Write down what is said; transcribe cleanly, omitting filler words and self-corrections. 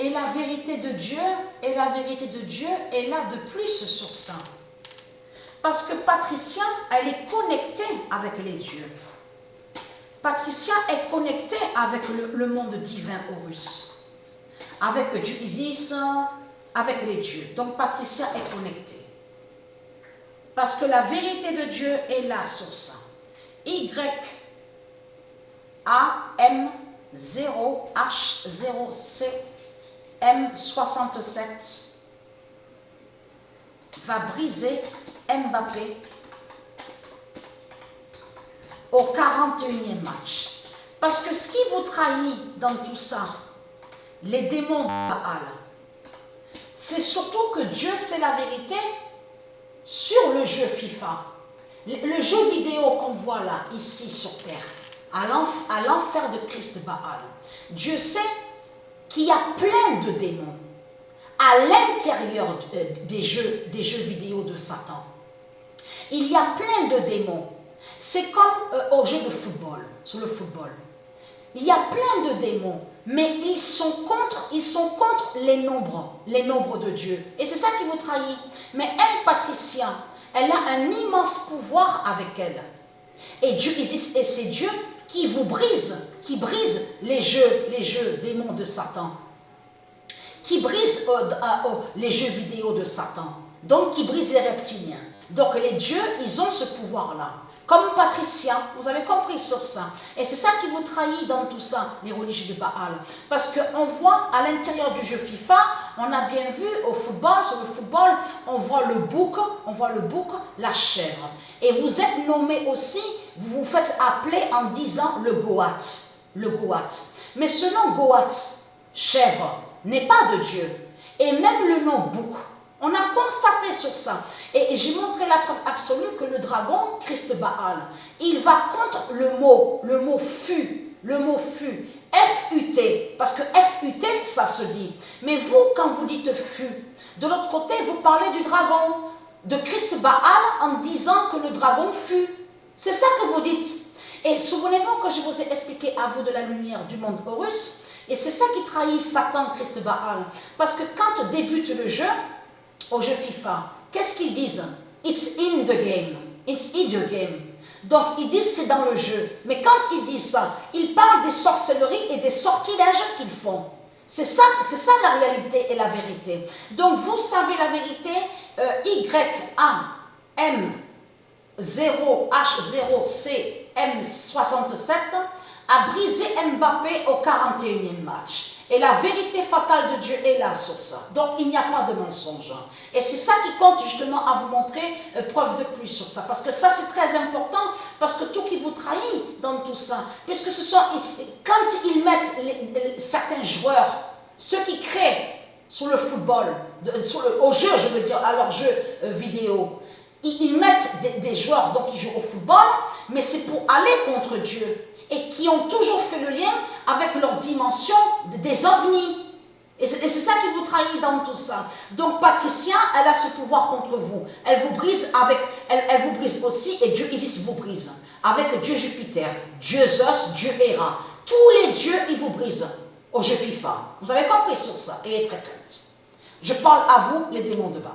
Et la vérité de Dieu, est là de plus sur ça. Parce que Patricia, elle est connectée avec les dieux. Patricia est connectée avec le monde divin Horus. Avec Dieu Isis, avec les dieux. Donc Patricia est connectée. Parce que la vérité de Dieu est là sur ça. YAM0H0C M67 va briser Mbappé au 41e match. Parce que ce qui vous trahit dans tout ça, les démons de Baal, c'est surtout que Dieu, c'est la vérité sur le jeu FIFA. Le jeu vidéo qu'on voit là, ici sur terre, à l'enfer de Christ Baal. Dieu sait qu'il y a plein de démons à l'intérieur des jeux vidéo de Satan. Il y a plein de démons. C'est comme au jeu de football, sur le football. Il y a plein de démons, mais ils sont contre les nombres de Dieu. Et c'est ça qui vous trahit. Mais elle, Patricia, elle a un immense pouvoir avec elle. Et Dieu existe, et c'est Dieu qui vous brise, qui brise les jeux démons de Satan, qui brise les jeux vidéo de Satan, donc qui brise les reptiliens. Donc les dieux, ils ont ce pouvoir-là. Comme Patricia, vous avez compris sur ça. Et c'est ça qui vous trahit dans tout ça, les religieux de Baal. Parce qu'on voit à l'intérieur du jeu FIFA, on a bien vu au football, sur le football, on voit le bouc, la chèvre. Et vous êtes nommé aussi, vous vous faites appeler en disant le Goat. Le Goat. Mais ce nom Goat, chèvre, n'est pas de Dieu. Et même le nom bouc, on a constaté sur ça. Et j'ai montré la preuve absolue que le dragon, Christ Baal, il va contre le mot fut, F-U-T, parce que F-U-T, ça se dit. Mais vous, quand vous dites fut, de l'autre côté, vous parlez du dragon, de Christ Baal, en disant que le dragon fut. C'est ça que vous dites. Et souvenez-vous que je vous ai expliqué à vous de la lumière du monde Horus, et c'est ça qui trahit Satan, Christ Baal. Parce que quand débute le jeu, au jeu FIFA, qu'est-ce qu'ils disent? It's in the game. It's in the game. Donc, ils disent c'est dans le jeu. Mais quand ils disent ça, ils parlent des sorcelleries et des sortilèges qu'ils font. C'est ça la réalité et la vérité. Donc, vous savez la vérité, YAM0H0CM67 a brisé Mbappé au 41e match. Et la vérité fatale de Dieu est là sur ça. Donc il n'y a pas de mensonge. Et c'est ça qui compte justement à vous montrer preuve de plus sur ça. Parce que ça c'est très important. Parce que tout qui vous trahit dans tout ça. Puisque ce sont, quand ils mettent certains joueurs, ceux qui créent sur le football, au jeu je veux dire, à leur jeu vidéo, ils mettent des joueurs donc qui jouent au football, mais c'est pour aller contre Dieu. Et qui ont toujours fait le lien avec leur dimension des ovnis. Et c'est ça qui vous trahit dans tout ça. Donc Patricia, elle a ce pouvoir contre vous. Elle vous brise elle vous brise aussi, et Dieu Isis vous brise. Avec Dieu Jupiter, Dieu Zeus, Dieu Héra. Tous les dieux, ils vous brisent au jeu FIFA. Vous avez compris sur ça. Et très crainte. Je parle à vous, les démons de Baal.